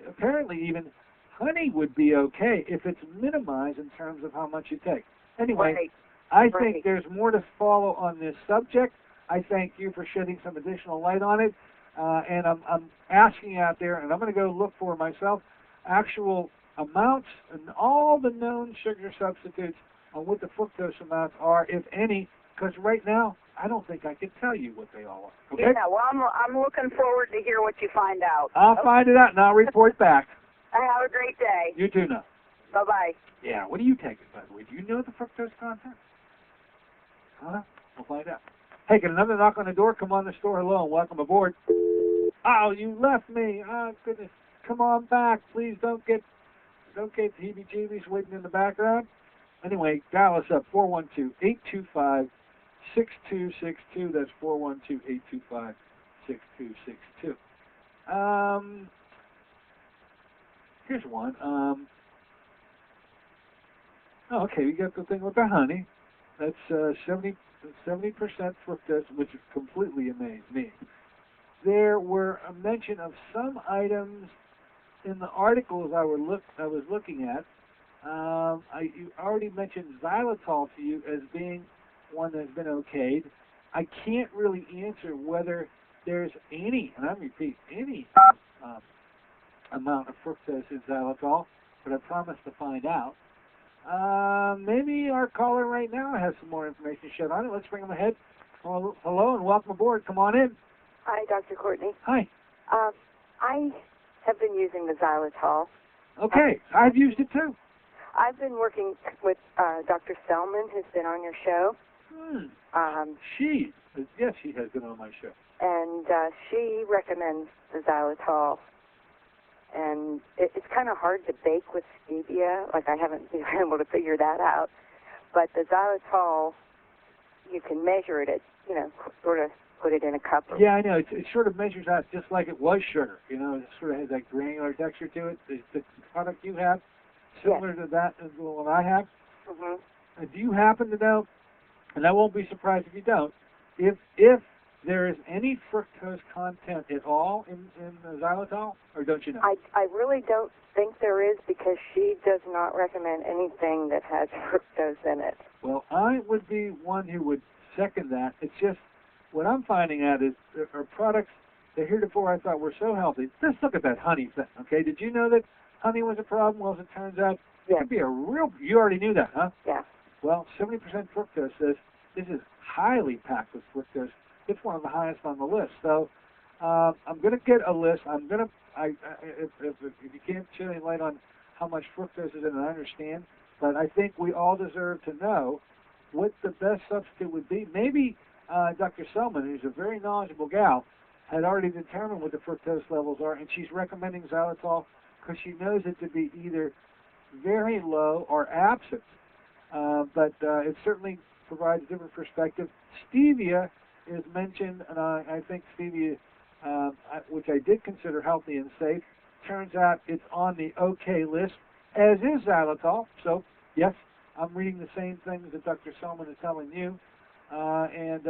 apparently even honey would be okay if it's minimized in terms of how much you take. Anyway, I think there's more to follow on this subject. I thank you for shedding some additional light on it. And I'm asking out there, and I'm going to go look for myself, actual amounts and all the known sugar substitutes on what the fructose amounts are, if any, because right now, I don't think I can tell you what they all are. Okay? Yeah, well, I'm looking forward to hear what you find out. I'll find it out, and I'll report back. Have a great day. You too now. Bye-bye. Yeah, what do you take, by the way? Do you know the fructose content? Huh? We'll find out. Hey, get another knock on the door. Come on the store. Hello, and welcome aboard. Oh, you left me. Oh, goodness. Come on back. Please don't get heebie-jeebies waiting in the background. Anyway, dial us up, 412-825-6262. That's 412-825-6262. Here's one. Okay, we got the thing with the honey. That's 70% fructose, which completely amazed me. There were a mention of some items in the articles I was looking at. You already mentioned xylitol to you as being one that's been okayed. I can't really answer whether there's any, and I repeat, any amount of fructose in xylitol, but I promise to find out. Maybe our caller right now has some more information to shed on it. Let's bring him ahead. Hello and welcome aboard. Come on in. Hi, Dr. Courtney. Hi. I have been using the xylitol. Okay, I've used it too. I've been working with Dr. Selman, who's been on your show. Yes, she has been on my show. And she recommends the xylitol. And it's kind of hard to bake with stevia. Like, I haven't been able to figure that out. But the xylitol, you can measure it at, sort of put it in a cup. Yeah, I know. It sort of measures out just like it was sugar. It sort of has that granular texture to it. The product you have, similar to that as the one I have. Mm-hmm. Do you happen to know, and I won't be surprised if you don't, if there is any fructose content at all in the xylitol, or don't you know? I really don't think there is, because she does not recommend anything that has fructose in it. Well, I would be one who would second that. It's just, what I'm finding out is there are products that heretofore I thought were so healthy. Just look at that honey thing, okay? Did you know that honey was a problem? Well, as it turns out, it could be a real... You already knew that, huh? Yeah. Well, 70% fructose says this is highly packed with fructose. It's one of the highest on the list. So I'm going to get a list. I'm going to... If you can't shed any light on how much fructose is in it, I understand. But I think we all deserve to know what the best substitute would be. Maybe Dr. Selman, who's a very knowledgeable gal, had already determined what the fructose levels are, and she's recommending xylitol because she knows it to be either very low or absent. But it certainly provides a different perspective. Stevia is mentioned, and I think stevia, which I did consider healthy and safe, turns out it's on the okay list, as is xylitol. So, yes, I'm reading the same things that Dr. Selman is telling you. And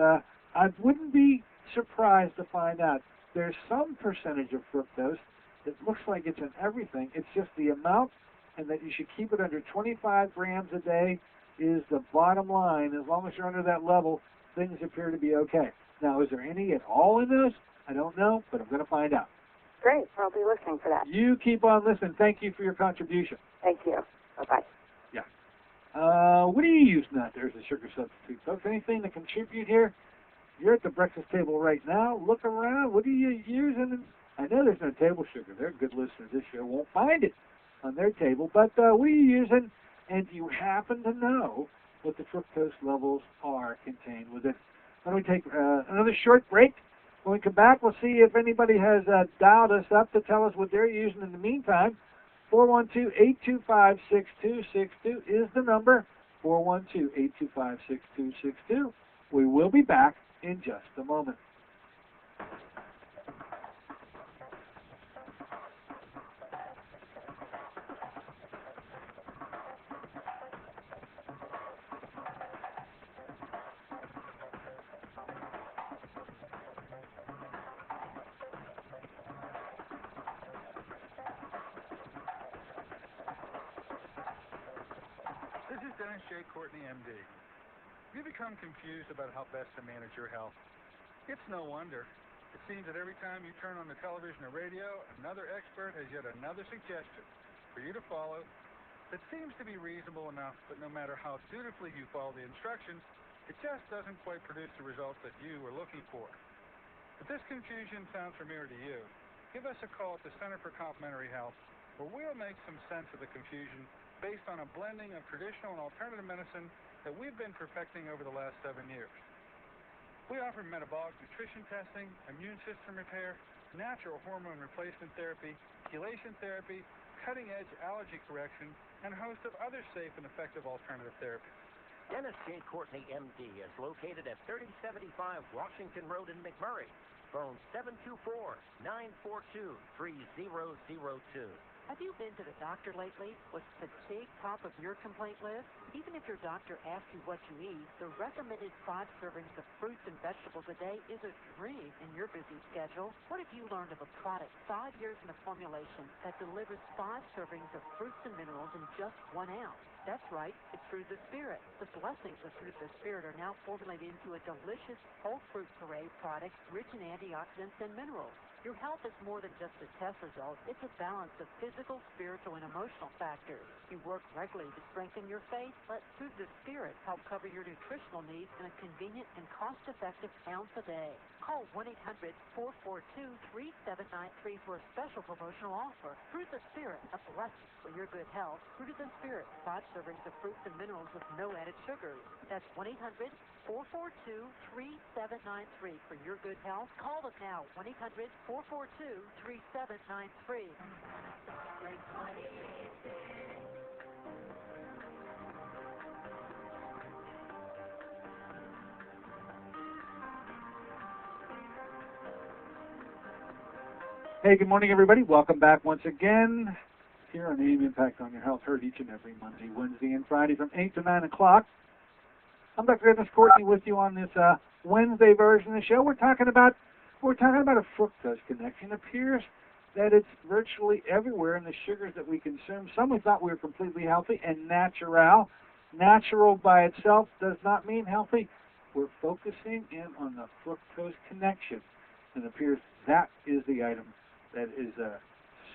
I wouldn't be surprised to find out there's some percentage of fructose that looks like it's in everything. It's just the amount, and that you should keep it under 25 grams a day is the bottom line. As long as you're under that level, things appear to be okay. Now, is there any at all in those? I don't know, but I'm going to find out. Great. I'll be listening for that. You keep on listening. Thank you for your contribution. Thank you. Bye-bye. Yeah. What are you using out there as a sugar substitute, folks? Anything to contribute here? You're at the breakfast table right now. Look around. What are you using? I know there's no table sugar. They're good listeners. This show won't find it on their table. But what are you using? And do you happen to know what the fructose levels are contained within? Why don't we take another short break? When we come back, we'll see if anybody has dialed us up to tell us what they're using in the meantime. 412-825-6262 is the number. 412-825-6262. We will be back in just a moment. This is Dennis J. Courtney, MD. Have you become confused about how best to manage your health? It's no wonder. It seems that every time you turn on the television or radio, another expert has yet another suggestion for you to follow that seems to be reasonable enough, but no matter how dutifully you follow the instructions, it just doesn't quite produce the results that you were looking for. If this confusion sounds familiar to you, give us a call at the Center for Complementary Health, where we'll make some sense of the confusion based on a blending of traditional and alternative medicine that we've been perfecting over the last 7 years. We offer metabolic nutrition testing, immune system repair, natural hormone replacement therapy, chelation therapy, cutting-edge allergy correction, and a host of other safe and effective alternative therapies. Dennis J. Courtney, M.D. is located at 3075 Washington Road in McMurray. Phone 724-942-3002. Have you been to the doctor lately? Was fatigue top of your complaint list? Even if your doctor asks you what you eat, the recommended 5 servings of fruits and vegetables a day is a dream in your busy schedule. What if you learned of a product 5 years in a formulation that delivers 5 servings of fruits and minerals in just 1 ounce? That's right, it's Fruit the Spirit. The blessings of Fruit the Spirit are now formulated into a delicious whole fruit puree product rich in antioxidants and minerals. Your health is more than just a test result. It's a balance of physical, spiritual, and emotional factors. You work regularly to strengthen your faith. Let Fruit the Spirit help cover your nutritional needs in a convenient and cost-effective ounce a day. Call 1-800-442-3793 for a special promotional offer. Fruit the Spirit, a blessing for your good health. Fruit of the Spirit, 5 servings of fruits and minerals with no added sugars. That's 1-800-442-3793 for your good health. Call us now, 1-800-442-3793. Hey, good morning, everybody. Welcome back once again here on AM Impact on Your Health, heard each and every Monday, Wednesday, and Friday from 8 to 9 o'clock. I'm Dr. Dennis Courtney with you on this Wednesday version of the show. We're talking about a fructose connection. It appears that it's virtually everywhere in the sugars that we consume. Some we thought we were completely healthy and natural. Natural by itself does not mean healthy. We're focusing in on the fructose connection, and it appears that is the item that is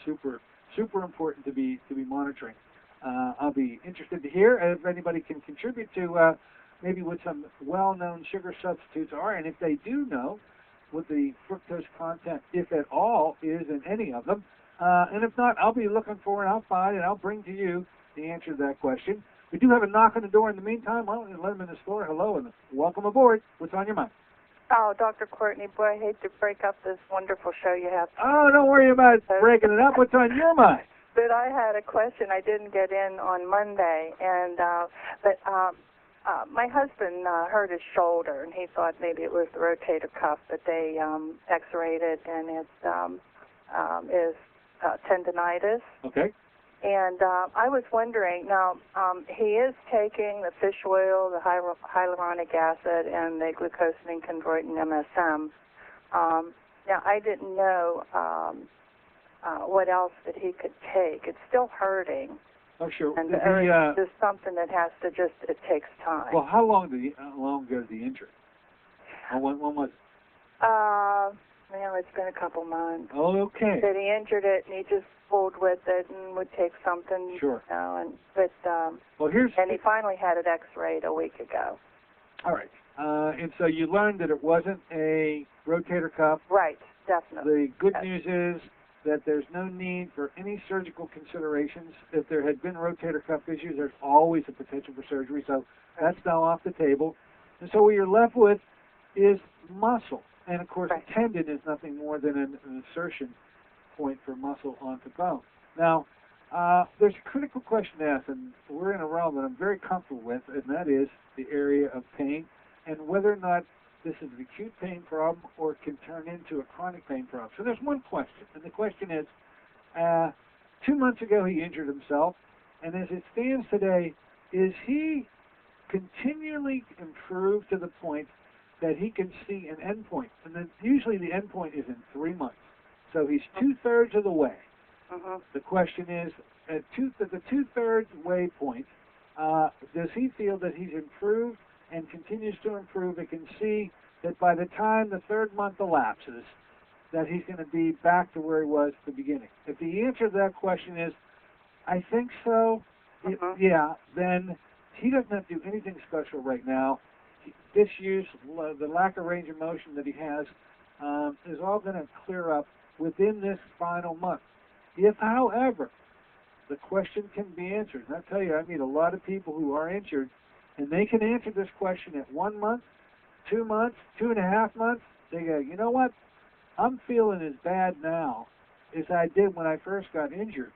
super important to be monitoring. I'll be interested to hear if anybody can contribute to maybe what some well-known sugar substitutes are, and if they do know what the fructose content, if at all, is in any of them. And if not, I'll be looking for it. I'll find it. I'll bring to you the answer to that question. We do have a knock on the door in the meantime. Why don't we let them in the store? Hello and welcome aboard. What's on your mind? Oh, Dr. Courtney, boy, I hate to break up this wonderful show you have. Oh, don't worry about breaking it up. What's on your mind? But I had a question. I didn't get in on Monday, and my husband hurt his shoulder, and he thought maybe it was the rotator cuff, but they x-rayed it, and it is tendinitis. Okay. And I was wondering, now, he is taking the fish oil, the hyaluronic acid, and the glucosamine chondroitin MSM. Now, I didn't know what else that he could take. It's still hurting. Oh, sure. And it's just something that has to it takes time. Well, how long ago did he injure? When was it? Well, it's been a couple months. Oh, okay. That he injured it, and he just pulled with it and would take something. Sure. You know, and he finally had it x-rayed a week ago. All right. And so you learned that it wasn't a rotator cuff. Right, definitely. The good news is that there's no need for any surgical considerations. If there had been rotator cuff issues, there's always a potential for surgery. So that's now off the table. And so what you're left with is muscle. And, of course, a tendon is nothing more than an insertion point for muscle onto bone. Now, there's a critical question to ask, and we're in a realm that I'm very comfortable with, and that is the area of pain and whether or not this is an acute pain problem or can turn into a chronic pain problem. So there's one question, and the question is, 2 months ago he injured himself, and as it stands today, is he continually improved to the point that he can see an endpoint? And then usually the endpoint is in 3 months. So he's 2/3 of the way. The question is, at the 2/3 way point, does he feel that he's improved and continues to improve and can see that by the time the 3rd month elapses, that he's going to be back to where he was at the beginning? If the answer to that question is, I think so, yeah, then he doesn't have to do anything special right now. Disuse, the lack of range of motion that he has, is all going to clear up within this final month. If, however, the question can be answered, and I tell you, I meet a lot of people who are injured, and they can answer this question at 1 month, 2 months, 2.5 months, they go, you know what? I'm feeling as bad now as I did when I first got injured.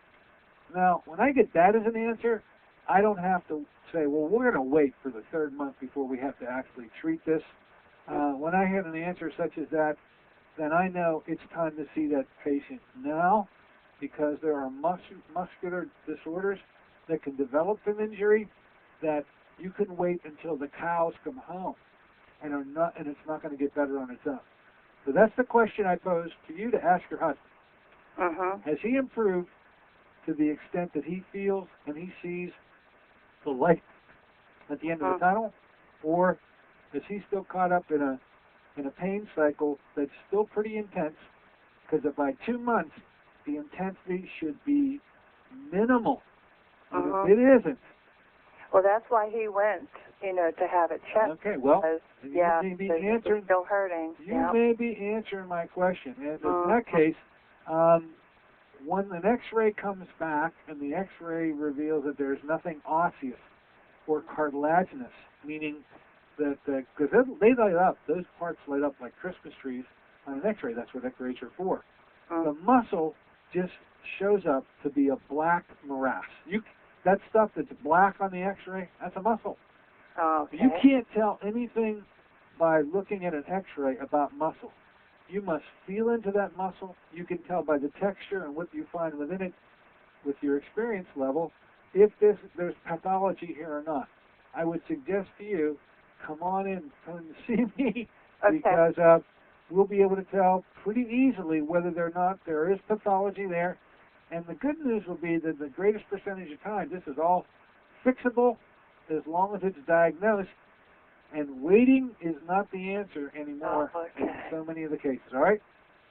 Now, when I get that as an answer, I don't have to say, well, we're going to wait for the 3rd month before we have to actually treat this. When I have an answer such as that, then I know it's time to see that patient now, because there are muscular disorders that can develop from injury that you can wait until the cows come home, and it's not going to get better on its own. So that's the question I pose to you to ask your husband. Has he improved to the extent that he feels and he sees the light at the end of the tunnel, or is he still caught up in a pain cycle that's still pretty intense? Because by 2 months, the intensity should be minimal. And if it isn't, well, that's why he went, to have it checked. Okay, well, because, you may be answering. Still hurting. You may be answering my question. And in that case, when an X-ray comes back and the X-ray reveals that there's nothing osseous or cartilaginous, meaning that, because they light up, those parts light up like Christmas trees on an X-ray. That's what X-rays are for. The muscle just shows up to be a black morass. That stuff that's black on the X-ray, that's a muscle. Okay. You can't tell anything by looking at an X-ray about muscle. You must feel into that muscle. You can tell by the texture and what you find within it, with your experience level, if there's pathology here or not. I would suggest to you, come on in, come and see me, because we'll be able to tell pretty easily whether or not there is pathology there. And the good news will be that the greatest percentage of time, this is all fixable as long as it's diagnosed, and waiting is not the answer anymore in so many of the cases, all right?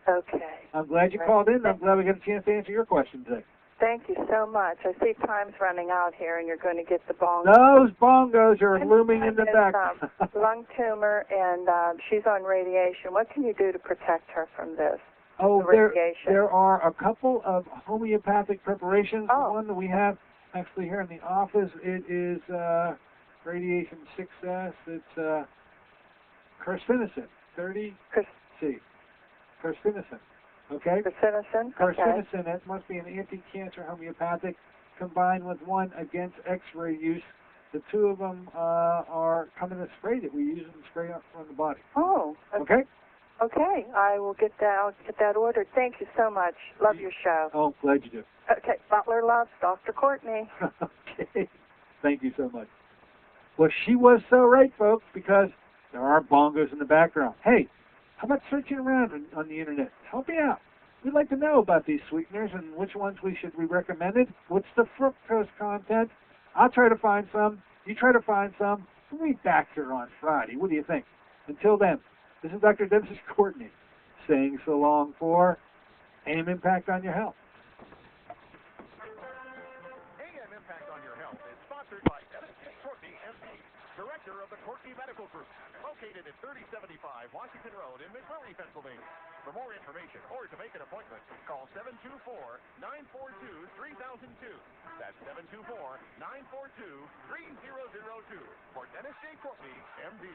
Okay. I'm glad you called in. I'm glad we got a chance to answer your question today. Thank you so much. I see time's running out here, and you're going to get the bongos. Those bongos are looming in the back. Lung tumor, and she's on radiation. What can you do to protect her from this? There are a couple of homeopathic preparations. The one that we have actually here in the office, it is Radiation Success. It's carcinosin, 30C. Carcinosin. Okay? Carcinosin, that must be an anti-cancer homeopathic combined with one against X-ray use. The two of them come in a spray that we use and spray on the body. Oh. Okay? Okay, I will get that ordered. Thank you so much. Love your show. Oh, glad you do. Okay, Butler loves Dr. Courtney. Okay, thank you so much. Well, she was so right, folks, because there are bongos in the background. Hey, how about searching around on the internet? Help me out. We'd like to know about these sweeteners and which ones we should be recommended. What's the fructose content? I'll try to find some. You try to find some. We'll be back here on Friday. What do you think? Until then, this is Dr. Dennis Courtney saying so long for AM Impact on Your Health. AM Impact on Your Health is sponsored by Dennis Courtney, MD, Director of the Courtney Medical Group, located at 3075 Washington Road in McMurray, Pennsylvania. For more information or to make an appointment, call 724-942-3002. That's 724-942-3002 for Dennis J. Courtney, MD.